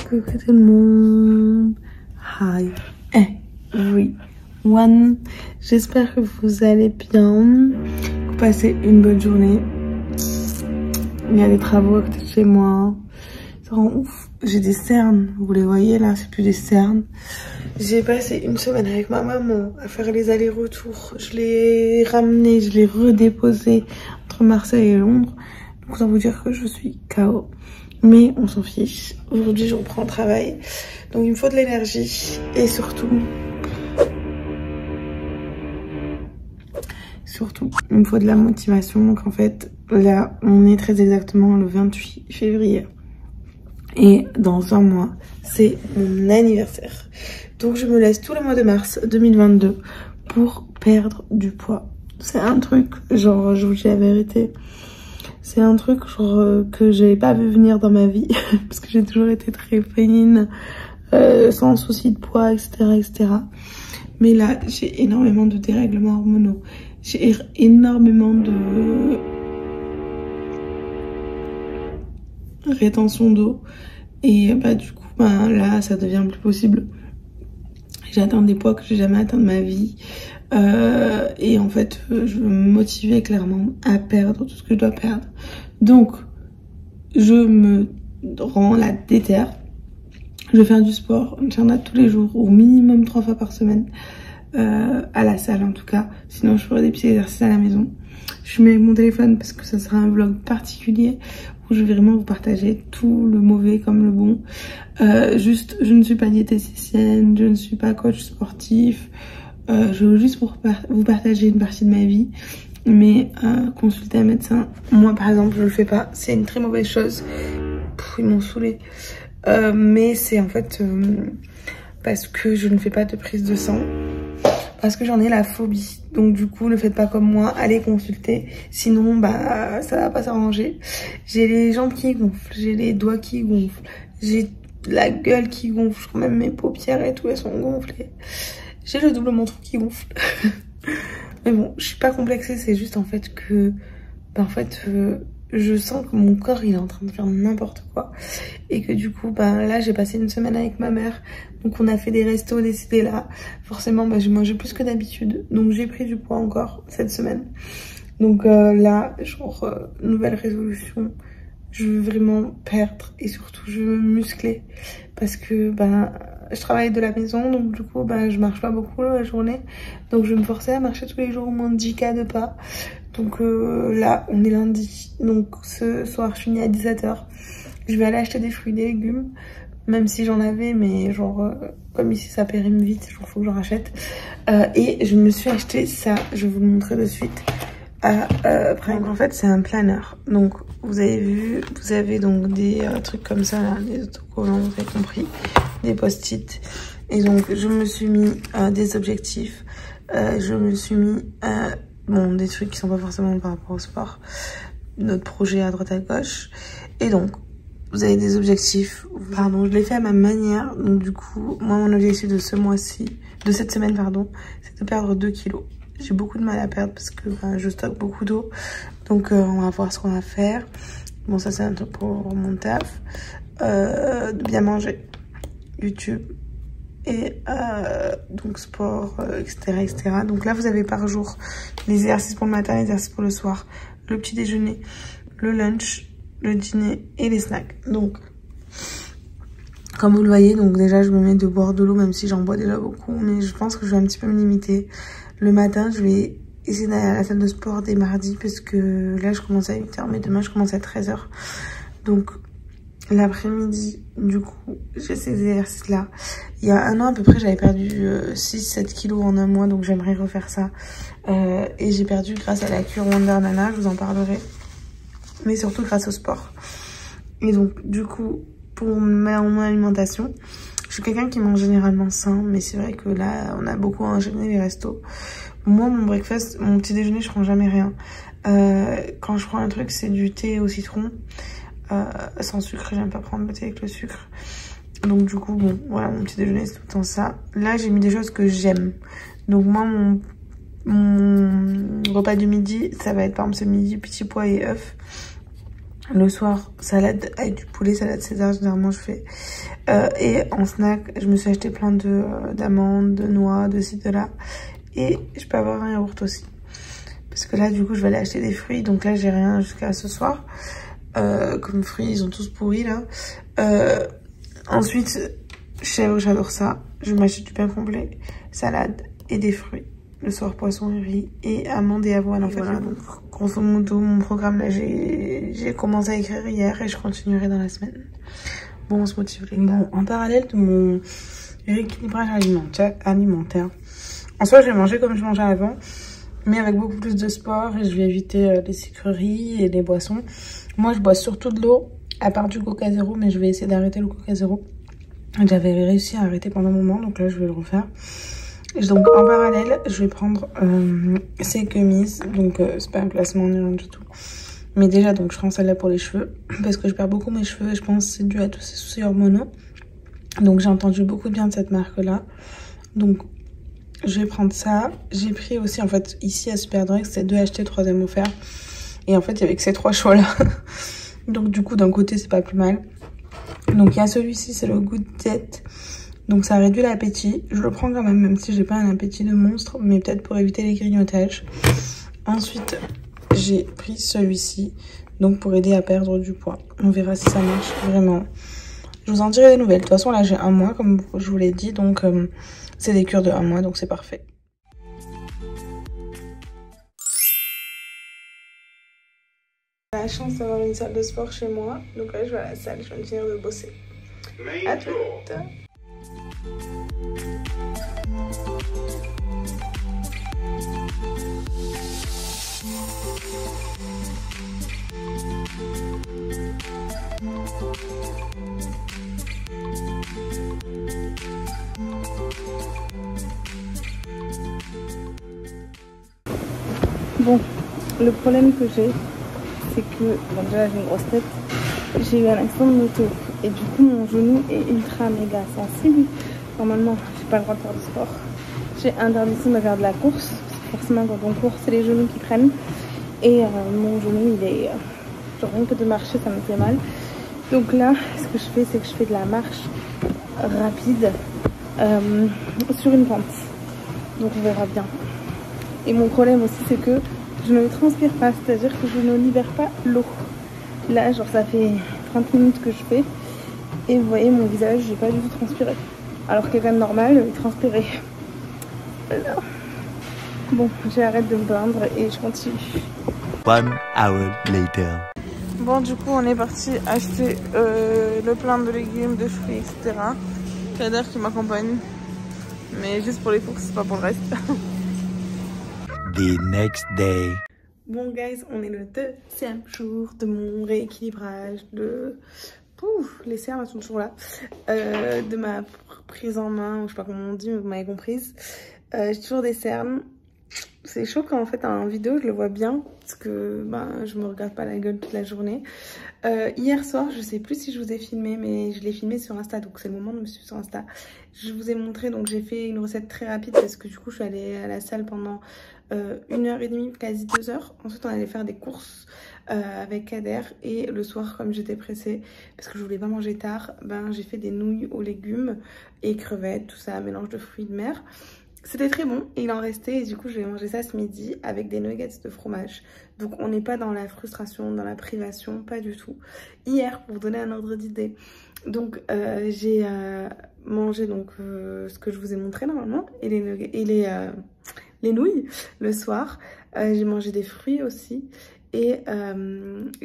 Coucou tout le monde. Hi everyone. J'espère que vous allez bien. Vous passez une bonne journée. Il y a des travaux à côté de chez moi. Ça rend ouf. J'ai des cernes. Vous les voyez là, c'est plus des cernes. J'ai passé une semaine avec ma maman à faire les allers-retours. Je l'ai ramené, je l'ai redéposé entre Marseille et Londres. Donc autant vous dire que je suis KO. Mais on s'en fiche. Aujourd'hui, je reprends le travail. Donc, il me faut de l'énergie. Et surtout, il me faut de la motivation. Donc, en fait, là, on est très exactement le 28 février. Et dans un mois, c'est mon anniversaire. Donc, je me laisse tout le mois de mars 2022 pour perdre du poids. C'est un truc, genre, je vous dis la vérité. C'est un truc genre, que j'avais pas vu venir dans ma vie parce que j'ai toujours été très féminine, sans souci de poids, etc., etc. Mais là, j'ai énormément de dérèglements hormonaux. J'ai énormément de rétention d'eau. Et bah du coup, bah, là, ça devient plus possible. J'ai atteint des poids que j'ai jamais atteints de ma vie. Et en fait, je veux me motiver clairement à perdre tout ce que je dois perdre. Donc, je me rends la déterre. Je vais faire du sport, j'en ai tous les jours, au minimum 3 fois par semaine. À la salle en tout cas. Sinon, je ferai des petits exercices à la maison. Je mets mon téléphone parce que ça sera un vlog particulier où je vais vraiment vous partager tout le mauvais comme le bon. Juste, je ne suis pas diététicienne, je ne suis pas coach sportif. Je veux juste vous partager une partie de ma vie. Mais consulter un médecin, moi par exemple, je le fais pas. C'est une très mauvaise chose. Ils m'ont saoulée. Mais c'est en fait parce que je ne fais pas de prise de sang. Parce que j'en ai la phobie. Donc du coup, ne faites pas comme moi, allez consulter. Sinon, bah ça va pas s'arranger. J'ai les jambes qui gonflent, j'ai les doigts qui gonflent, j'ai la gueule qui gonfle, je crois même mes paupières et tout, elles sont gonflées. J'ai le double menton qui gonfle. Mais bon, je suis pas complexée, c'est juste en fait que... Bah, en fait, je sens que mon corps, il est en train de faire n'importe quoi. Et que du coup, bah là, j'ai passé une semaine avec ma mère. Donc on a fait des restos, des CD là. Forcément, bah, j'ai mangé plus que d'habitude. Donc j'ai pris du poids encore cette semaine. Donc là, genre, nouvelle résolution. Je veux vraiment perdre et surtout, je veux me muscler. Parce que, bah... je travaille de la maison, donc du coup, bah, je marche pas beaucoup la journée. Donc je vais me forcer à marcher tous les jours au moins 10K de pas. Donc là, on est lundi. Donc ce soir, je finis à 17h. Je vais aller acheter des fruits et des légumes. Même si j'en avais, mais genre, comme ici ça périme vite, genre faut que j'en rachète. Et je me suis acheté ça, je vais vous le montrer de suite. Donc en fait c'est un planeur. Donc vous avez vu, vous avez donc des trucs comme ça là, des autocollants, vous avez compris, des post-it. Et donc je me suis mis des objectifs, je me suis mis bon, des trucs qui sont pas forcément par rapport au sport, notre projet à droite à gauche. Et donc vous avez des objectifs, pardon, je l'ai fait à ma manière. Donc du coup, moi mon objectif de ce mois-ci, de cette semaine pardon, c'est de perdre 2 kilos. J'ai beaucoup de mal à perdre parce que bah, je stocke beaucoup d'eau. Donc on va voir ce qu'on va faire. Bon, ça c'est un truc pour mon taf. De bien manger. YouTube. Et donc sport, etc., etc. Donc là, vous avez par jour les exercices pour le matin, les exercices pour le soir. Le petit déjeuner, le lunch, le dîner et les snacks. Donc, comme vous le voyez, donc déjà, je me mets de boire de l'eau, même si j'en bois déjà beaucoup. Mais je pense que je vais un petit peu me limiter. Le matin, je vais essayer d'aller à la salle de sport dès mardi parce que là, je commence à 8h, mais demain, je commence à 13h. Donc, l'après-midi, du coup, j'ai ces exercices-là. Il y a un an à peu près, j'avais perdu 6-7 kilos en un mois, donc j'aimerais refaire ça. Et j'ai perdu grâce à la cure Wonder Nana, je vous en parlerai. Mais surtout grâce au sport. Et donc, du coup, pour mon alimentation, je suis quelqu'un qui mange généralement sain, mais c'est vrai que là, on a beaucoup enchaîné les restos. Moi, mon breakfast, mon petit déjeuner, je prends jamais rien. Quand je prends un truc, c'est du thé au citron. Sans sucre, j'aime pas prendre le thé avec le sucre. Donc du coup, bon, voilà, mon petit déjeuner, c'est tout le temps ça. Là, j'ai mis des choses que j'aime. Donc moi, mon repas du midi, ça va être par exemple ce midi, petits pois et œufs. Le soir, salade avec du poulet, salade César, généralement je fais. Et en snack, je me suis acheté plein d'amandes, de noix, de ci, de là. Et je peux avoir un yaourt aussi. Parce que là, du coup, je vais aller acheter des fruits. Donc là, j'ai rien jusqu'à ce soir. Comme fruits, ils ont tous pourri là. Ensuite, j'adore ça. Je m'achète du pain complet, salade et des fruits. Le soir, poisson et riz et amandes et avoine en fait. Voilà, donc grosso modo, mon programme là, j'ai commencé à écrire hier et je continuerai dans la semaine. Bon, on se motive les gars. Bon, en parallèle de mon rééquilibrage alimentaire, en soi, je vais manger comme je mangeais avant, mais avec beaucoup plus de sport et je vais éviter les sucreries et les boissons. Moi, je bois surtout de l'eau, à part du Coca Zéro, mais je vais essayer d'arrêter le Coca Zéro. J'avais réussi à arrêter pendant un moment, donc là, je vais le refaire. Donc en parallèle, je vais prendre ces gummies. Donc c'est pas un placement ni rien du tout. Mais déjà, donc je prends celle-là pour les cheveux. Parce que je perds beaucoup mes cheveux et je pense que c'est dû à tous ces soucis hormonaux. Donc j'ai entendu beaucoup de bien de cette marque-là. Donc je vais prendre ça. J'ai pris aussi en fait ici à Superdrug, c'est 2 achetés, 3e offert. Et en fait il y avait que ces 3 choix-là. Donc du coup d'un côté c'est pas plus mal. Donc il y a celui-ci, c'est le Good Diet. Donc ça réduit l'appétit. Je le prends quand même si j'ai pas un appétit de monstre, mais peut-être pour éviter les grignotages. Ensuite, j'ai pris celui-ci, donc pour aider à perdre du poids. On verra si ça marche vraiment. Je vous en dirai des nouvelles. De toute façon, là j'ai 1 mois, comme je vous l'ai dit, donc c'est des cures de 1 mois, donc c'est parfait. J'ai la chance d'avoir une salle de sport chez moi, donc là je vais à la salle, je viens de finir de bosser. À tout. Bon, le problème que j'ai, c'est que, bon déjà j'ai une grosse tête, j'ai eu un accident de moto et du coup mon genou est ultra méga sensible. Normalement, j'ai pas le droit de faire du sport. J'ai interdiction de faire de la course, parce que forcément quand on court, c'est les genoux qui prennent. Et mon genou, il est, genre rien que de marcher, ça me fait mal. Donc là, ce que je fais, c'est que je fais de la marche rapide sur une pente. Donc on verra bien. Et mon problème aussi, c'est que je ne transpire pas, c'est-à-dire que je ne libère pas l'eau. Là, genre ça fait 30 minutes que je fais. Et vous voyez, mon visage, j'ai pas du tout transpiré. Alors que quelqu'un de normal, il transpirait. Voilà. Bon, j'arrête de me plaindre et je continue. 1 hour later. Bon, du coup, on est parti acheter le plein de légumes, de fruits, etc. Kader qui m'accompagne. Mais juste pour les courses, pas pour le reste. The next day. Bon, guys, on est le 2e jour de mon rééquilibrage, de... Pouf, les cernes sont toujours là. De ma prise en main, je sais pas comment on dit, mais vous m'avez comprise. J'ai toujours des cernes. C'est chaud quand en fait en vidéo je le vois bien parce que ben, je me regarde pas la gueule toute la journée. Hier soir, je sais plus si je vous ai filmé, mais je l'ai filmé sur Insta, donc c'est le moment de me suivre sur Insta. Je vous ai montré, donc j'ai fait une recette très rapide parce que du coup je suis allée à la salle pendant 1h30, quasi 2 heures. Ensuite on allait faire des courses avec Kader et le soir comme j'étais pressée parce que je voulais pas manger tard, ben j'ai fait des nouilles aux légumes et crevettes, tout ça, mélange de fruits de mer. C'était très bon et il en restait et du coup je vais manger ça ce midi avec des nuggets de fromage. Donc on n'est pas dans la frustration, dans la privation, pas du tout. Hier, pour vous donner un ordre d'idée, donc j'ai mangé donc ce que je vous ai montré normalement et les nouilles le soir. J'ai mangé des fruits aussi. Et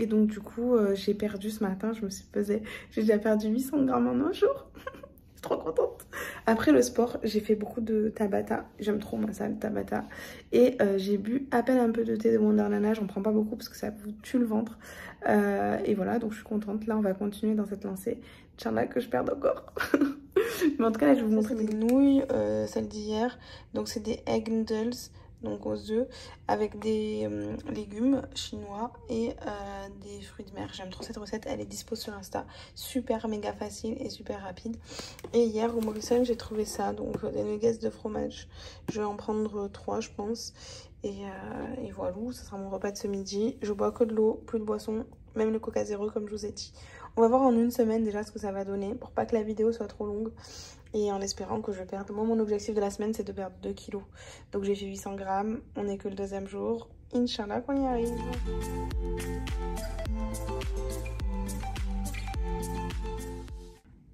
donc du coup j'ai perdu ce matin, je me suis pesée, j'ai déjà perdu 800 grammes en un jour. Trop contente. Après le sport, j'ai fait beaucoup de Tabata. J'aime trop moi ça, le Tabata. Et j'ai bu à peine un peu de thé de Wonderland. J'en prends pas beaucoup parce que ça vous tue le ventre. Et voilà, donc je suis contente. Là, on va continuer dans cette lancée. Inch'Allah que je perde encore. Mais en tout cas, là, je vais vous montrer des nouilles, celles d'hier. Donc c'est des egg noodles, donc aux œufs, avec des légumes chinois et des fruits de mer. J'aime trop cette recette, elle est dispo sur Insta. Super méga facile et super rapide. Et hier au Morrison j'ai trouvé ça, donc des nuggets de fromage. Je vais en prendre 3 je pense. Et voilà, ça sera mon repas de ce midi. Je bois que de l'eau, plus de boisson, même le Coca Zéro comme je vous ai dit. On va voir en une semaine déjà ce que ça va donner pour pas que la vidéo soit trop longue. Et en espérant que je perde. Moi, mon objectif de la semaine, c'est de perdre 2 kilos. Donc j'ai fait 800 grammes. On n'est que le 2e jour. Inch'Allah qu'on y arrive.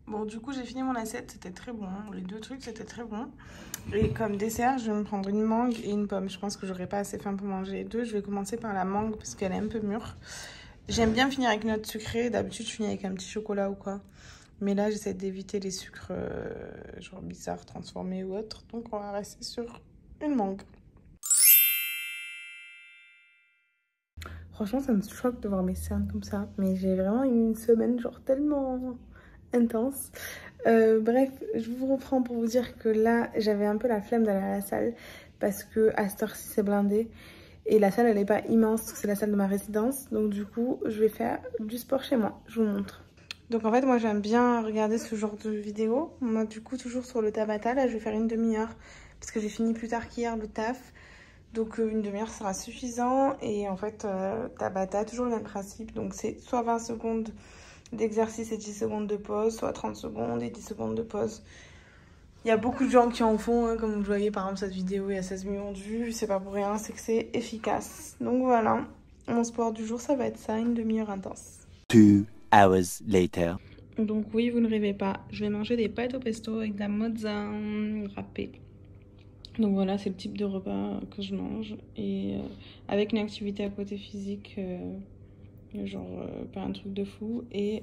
Bon, du coup, j'ai fini mon assiette. C'était très bon. Les 2 trucs, c'était très bon. Et comme dessert, je vais me prendre une mangue et une pomme. Je pense que j'aurai pas assez faim pour manger les deux. Je vais commencer par la mangue parce qu'elle est un peu mûre. J'aime bien finir avec une note sucrée. D'habitude, je finis avec un petit chocolat ou quoi. Mais là, j'essaie d'éviter les sucres genre bizarres, transformés ou autres. Donc, on va rester sur une mangue. Franchement, ça me choque de voir mes cernes comme ça. Mais j'ai vraiment eu une semaine genre tellement intense. Bref, je vous reprends pour vous dire que là, j'avais un peu la flemme d'aller à la salle. Parce que à cette heure-ci, c'est blindé. Et la salle, elle n'est pas immense. C'est la salle de ma résidence. Donc du coup, je vais faire du sport chez moi. Je vous montre. Donc en fait, moi, j'aime bien regarder ce genre de vidéos. Moi, du coup, toujours sur le Tabata. Là, je vais faire une demi-heure. Parce que j'ai fini plus tard qu'hier le taf. Donc une demi-heure sera suffisant. Et en fait, Tabata, toujours le même principe. Donc c'est soit 20 secondes d'exercice et 10 secondes de pause, soit 30 secondes et 10 secondes de pause. Il y a beaucoup de gens qui en font, hein, comme vous voyez par exemple cette vidéo, il y a 16 millions de vues, c'est pas pour rien, c'est que c'est efficace. Donc voilà, mon sport du jour ça va être ça, une demi-heure intense. 2 hours later. Donc oui, vous ne rêvez pas, je vais manger des pâtes au pesto avec de la mozza râpée. Donc voilà, c'est le type de repas que je mange et avec une activité à côté physique, genre pas un truc de fou et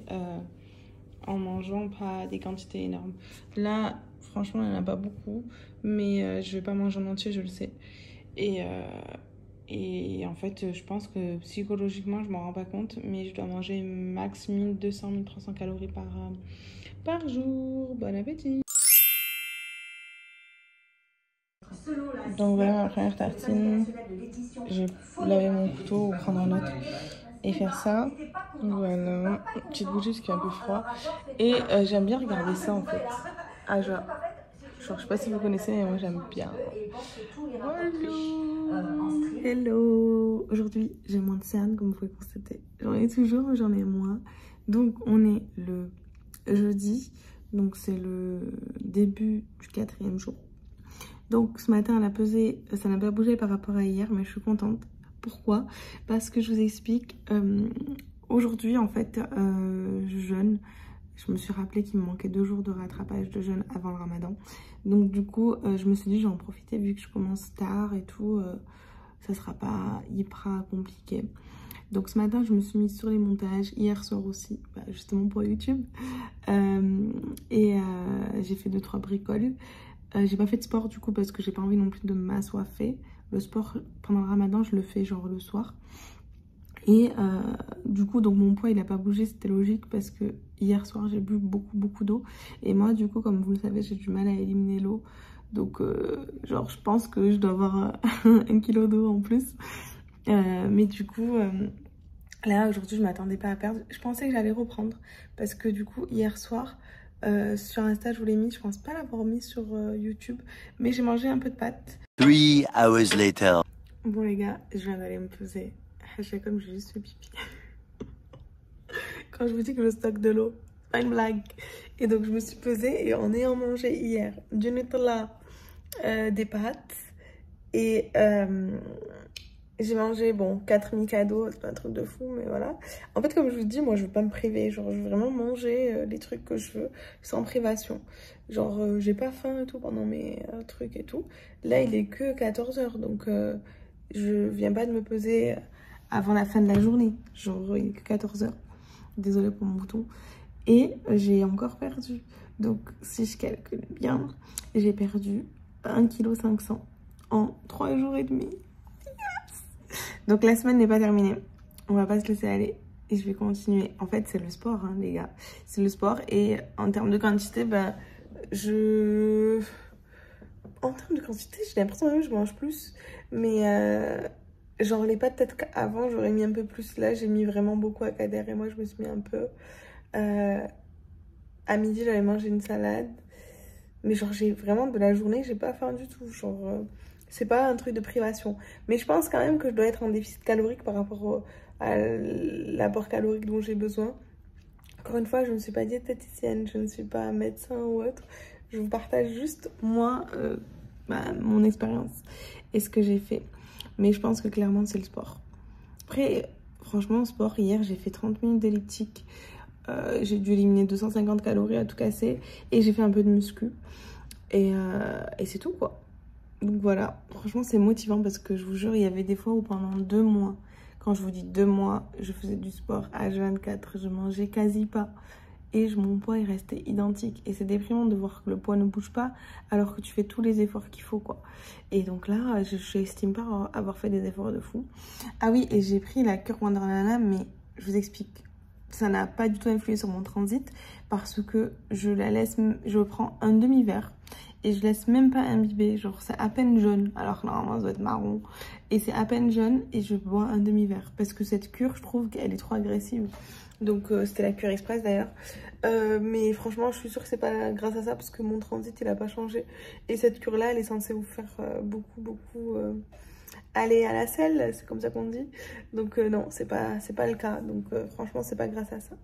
en mangeant pas des quantités énormes. Là, franchement, il n'y en a pas beaucoup, mais je vais pas manger en entier, je le sais. Et en fait, je pense que psychologiquement, je m'en rends pas compte, mais je dois manger max 1200-1300 calories par jour. Bon appétit! Donc voilà ma première tartine. Je vais laver mon couteau ou prendre un autre et faire ça. Voilà, petite bougie parce qu'il est un peu froid. Et j'aime bien regarder ça en fait. Ah genre je sais pas si vous connaissez mais moi j'aime bien. Hello. Hello. Aujourd'hui j'ai moins de cernes comme vous pouvez constater. J'en ai toujours mais j'en ai moins. Donc on est le jeudi. Donc c'est le début du 4e jour. Donc ce matin à la pesée, ça n'a pas bougé par rapport à hier, mais je suis contente. Pourquoi? Parce que je vous explique, aujourd'hui en fait, je jeûne. Je me suis rappelé qu'il me manquait 2 jours de rattrapage de jeûne avant le ramadan. Donc du coup, je me suis dit, je vais en profiter vu que je commence tard et tout, ça sera pas hyper compliqué. Donc ce matin, je me suis mise sur les montages, hier soir aussi, justement pour YouTube. Et j'ai fait 2-3 bricoles. J'ai pas fait de sport du coup parce que j'ai pas envie non plus de m'assoiffer. Le sport pendant le ramadan je le fais genre le soir. Et du coup donc mon poids il a pas bougé, c'était logique parce que hier soir j'ai bu beaucoup d'eau. Et moi du coup comme vous le savez j'ai du mal à éliminer l'eau. Donc genre je pense que je dois avoir 1 kilo d'eau en plus. Mais du coup là aujourd'hui je m'attendais pas à perdre. Je pensais que j'allais reprendre parce que du coup hier soir... sur Insta je vous l'ai mis, je pense pas l'avoir mis sur YouTube, mais j'ai mangé un peu de pâtes. 3 hours later. Bon les gars, je viens d'aller me peser. Comme j'ai juste fait pipi. Quand je vous dis que je stocke de l'eau, pas une blague. Et donc je me suis pesée et en ayant mangé hier du Nutella, des pâtes et j'ai mangé, bon, 4 Mikado, c'est pas un truc de fou, mais voilà. En fait, comme je vous dis, moi, je veux pas me priver. Genre, je veux vraiment manger les trucs que je veux, sans privation. Genre, j'ai pas faim et tout pendant mes trucs et tout. Là, il est que 14 h, donc je viens pas de me peser avant la fin de la journée. Genre, il est que 14 h. Désolée pour mon bouton. Et j'ai encore perdu. Donc, si je calcule bien, j'ai perdu 1,5 kg en 3 jours et demi. Donc la semaine n'est pas terminée, on va pas se laisser aller et je vais continuer. En fait c'est le sport hein, les gars, c'est le sport et en termes de quantité, en termes de quantité j'ai l'impression que je mange plus. Mais genre les pâtes peut-être qu'avant j'aurais mis un peu plus, là j'ai mis vraiment beaucoup à Kader et moi je me suis mis un peu. À midi j'avais mangé une salade, mais genre j'ai vraiment de la journée j'ai pas faim du tout, genre... c'est pas un truc de privation. Mais je pense quand même que je dois être en déficit calorique par rapport à l'apport calorique dont j'ai besoin. Encore une fois, je ne suis pas diététicienne, je ne suis pas médecin ou autre. Je vous partage juste, moi, mon expérience et ce que j'ai fait. Mais je pense que clairement, c'est le sport. Après, franchement, sport, hier, j'ai fait 30 minutes d'elliptique. J'ai dû éliminer 250 calories à tout casser. Et j'ai fait un peu de muscu. Et c'est tout, quoi. Donc voilà, franchement, c'est motivant parce que je vous jure, il y avait des fois où pendant 2 mois, quand je vous dis 2 mois, je faisais du sport H24, je mangeais quasi pas. Et mon poids est resté identique. Et c'est déprimant de voir que le poids ne bouge pas alors que tu fais tous les efforts qu'il faut, quoi. Et donc là, je n'estime pas avoir fait des efforts de fou. Ah oui, et j'ai pris la cure Wonderlana, mais je vous explique. Ça n'a pas du tout influé sur mon transit parce que je prends un demi-verre et je laisse même pas imbiber. Genre, c'est à peine jaune, alors que normalement, ça doit être marron. Et c'est à peine jaune et je bois un demi-verre parce que cette cure, je trouve qu'elle est trop agressive. Donc c'était la cure express d'ailleurs, mais franchement je suis sûre que c'est pas grâce à ça parce que mon transit il a pas changé et cette cure là elle est censée vous faire beaucoup aller à la selle, c'est comme ça qu'on dit. Donc non, c'est pas le cas, donc franchement c'est pas grâce à ça.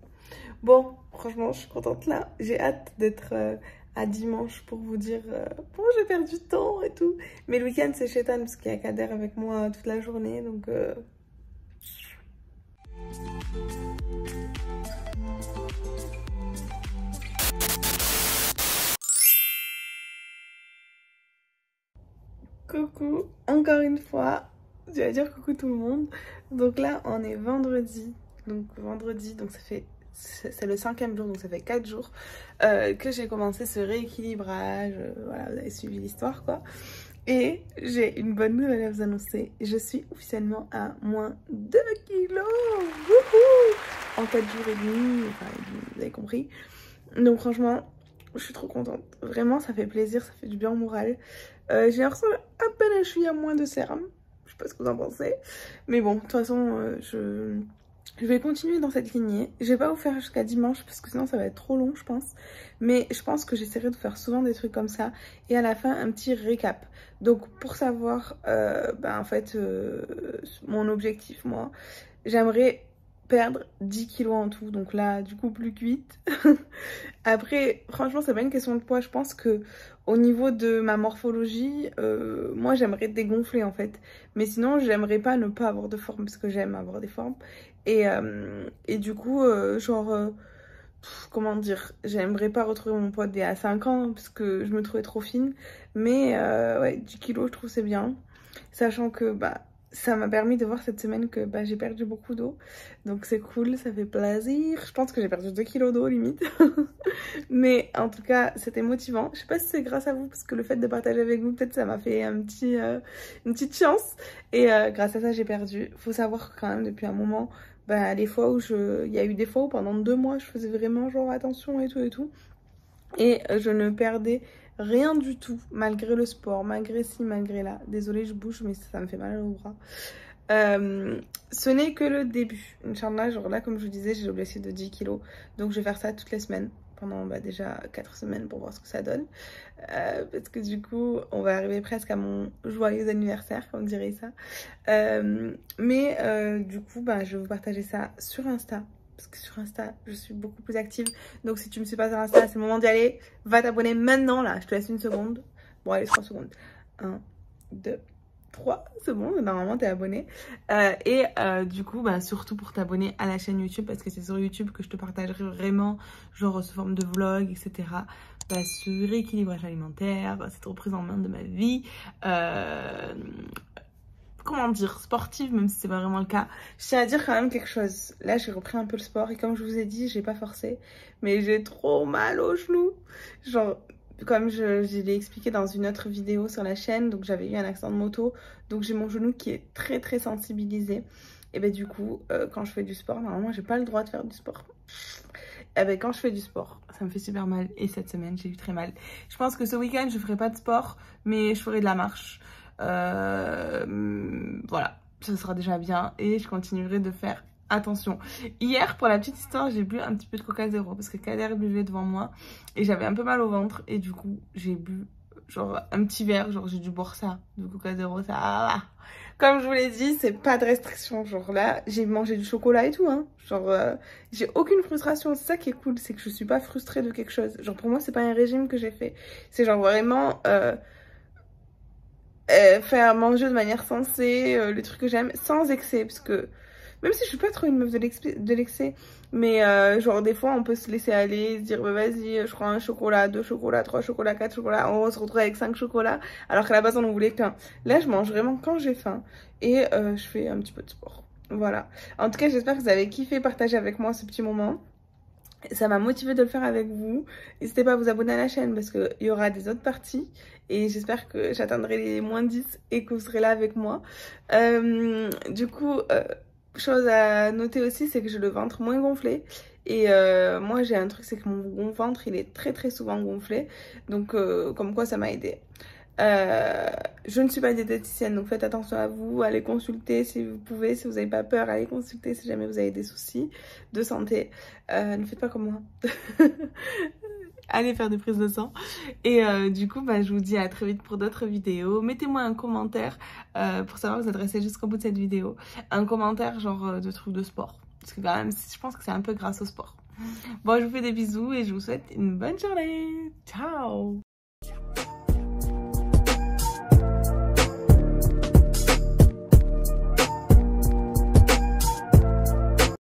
Bon, franchement je suis contente là, j'ai hâte d'être à dimanche pour vous dire bon j'ai perdu du temps et tout, mais le week-end c'est chétan parce qu'il y a Kader avec moi toute la journée, donc coucou, encore une fois, je vais dire coucou tout le monde. Donc là, on est vendredi. Donc c'est le 5e jour, donc ça fait 4 jours que j'ai commencé ce rééquilibrage. Voilà, vous avez suivi l'histoire, quoi. Et j'ai une bonne nouvelle à vous annoncer. Je suis officiellement à moins 2 kilos. Wouhou! En 4 jours et demi, enfin, vous avez compris. Donc franchement, je suis trop contente. Vraiment, ça fait plaisir, ça fait du bien au moral. J'ai l'impression à peine je suis à moins de cernes. Je sais pas ce que vous en pensez. Mais bon, de toute façon, je vais continuer dans cette lignée. Je vais pas vous faire jusqu'à dimanche parce que sinon ça va être trop long, je pense. Mais je pense que j'essaierai de faire souvent des trucs comme ça. Et à la fin, un petit récap. Donc pour savoir, en fait, mon objectif, moi, j'aimerais perdre 10 kilos en tout, donc là du coup plus que 8. Après franchement c'est pas une question de poids, je pense que au niveau de ma morphologie, moi j'aimerais dégonfler en fait, mais sinon j'aimerais pas ne pas avoir de forme parce que j'aime avoir des formes et du coup comment dire, j'aimerais pas retrouver mon poids d'il y a 5 ans parce que je me trouvais trop fine, mais ouais 10 kilos je trouve c'est bien, sachant que ça m'a permis de voir cette semaine que j'ai perdu beaucoup d'eau. Donc c'est cool, ça fait plaisir. Je pense que j'ai perdu 2 kilos d'eau limite. Mais en tout cas, c'était motivant. Je sais pas si c'est grâce à vous, parce que le fait de partager avec vous, peut-être ça m'a fait une petite chance. Et grâce à ça, j'ai perdu. Faut savoir que quand même, depuis un moment, les fois où il y a eu des fois où pendant 2 mois, je faisais vraiment genre attention et tout et tout. Et je ne perdais rien du tout, malgré le sport, malgré ci, malgré là. Désolée, je bouge, mais ça me fait mal au bras. Ce n'est que le début. Inch'Allah, genre là, comme je vous disais, j'ai l'objectif de 10 kilos. Donc je vais faire ça toutes les semaines, pendant déjà 4 semaines pour voir ce que ça donne. Parce que du coup, on va arriver presque à mon joyeux anniversaire, comme dirait ça. Du coup, je vais vous partager ça sur Insta. Parce que sur Insta, je suis beaucoup plus active. Donc si tu me suis pas sur Insta, c'est le moment d'y aller. Va t'abonner maintenant, là. Je te laisse une seconde. Bon, allez, 3 secondes. 1, 2, 3 secondes. Normalement, t'es abonné. Du coup, surtout pour t'abonner à la chaîne YouTube. Parce que c'est sur YouTube que je te partagerai vraiment, genre, sous forme de vlog, etc. Ce rééquilibrage alimentaire, cette reprise en main de ma vie. Comment dire, sportive, même si c'est pas vraiment le cas. Je tiens à dire quand même quelque chose. Là, j'ai repris un peu le sport et comme je vous ai dit, j'ai pas forcé, mais j'ai trop mal aux genoux. Genre, comme je l'ai expliqué dans une autre vidéo sur la chaîne, donc j'avais eu un accident de moto, donc j'ai mon genou qui est très très sensibilisé. Et du coup, quand je fais du sport, normalement, j'ai pas le droit de faire du sport. Quand je fais du sport, ça me fait super mal. Et cette semaine, j'ai eu très mal. Je pense que ce week-end, je ferai pas de sport, mais je ferai de la marche. Voilà, ça sera déjà bien et je continuerai de faire attention. Hier, pour la petite histoire, j'ai bu un petit peu de Coca Zéro parce que Kader buvait devant moi et j'avais un peu mal au ventre et du coup j'ai bu genre un petit verre, genre j'ai dû boire ça, du Coca Zéro, ça va. Comme je vous l'ai dit, c'est pas de restriction, genre là, j'ai mangé du chocolat et tout, hein, genre j'ai aucune frustration, c'est ça qui est cool, c'est que je suis pas frustrée de quelque chose, genre pour moi c'est pas un régime que j'ai fait, c'est genre vraiment faire manger de manière sensée, le truc que j'aime, sans excès, parce que même si je suis pas trop une meuf de l'excès, mais genre des fois on peut se laisser aller, se dire bah, vas-y je prends un chocolat, 2 chocolats, 3 chocolats, 4 chocolats, on se retrouve avec 5 chocolats, alors qu'à la base on en voulait qu'un. Là je mange vraiment quand j'ai faim et je fais un petit peu de sport. Voilà. En tout cas j'espère que vous avez kiffé partager avec moi ce petit moment. Ça m'a motivé de le faire avec vous. N'hésitez pas à vous abonner à la chaîne parce qu'il y aura des autres parties. Et j'espère que j'atteindrai les moins 10 et que vous serez là avec moi. Du coup, chose à noter aussi, c'est que j'ai le ventre moins gonflé. Et moi, j'ai un truc, c'est que mon ventre, il est très souvent gonflé. Donc, comme quoi, ça m'a aidé. Je ne suis pas diététicienne, donc faites attention à vous, allez consulter si vous pouvez, si vous n'avez pas peur, allez consulter si jamais vous avez des soucis de santé. Ne faites pas comme moi. Allez faire des prises de sang. Et du coup, bah, je vous dis à très vite pour d'autres vidéos. Mettez-moi un commentaire pour savoir vous adresser jusqu'au bout de cette vidéo. Un commentaire genre de trucs de sport. Parce que quand même, je pense que c'est un peu grâce au sport. Bon, je vous fais des bisous et je vous souhaite une bonne journée. Ciao!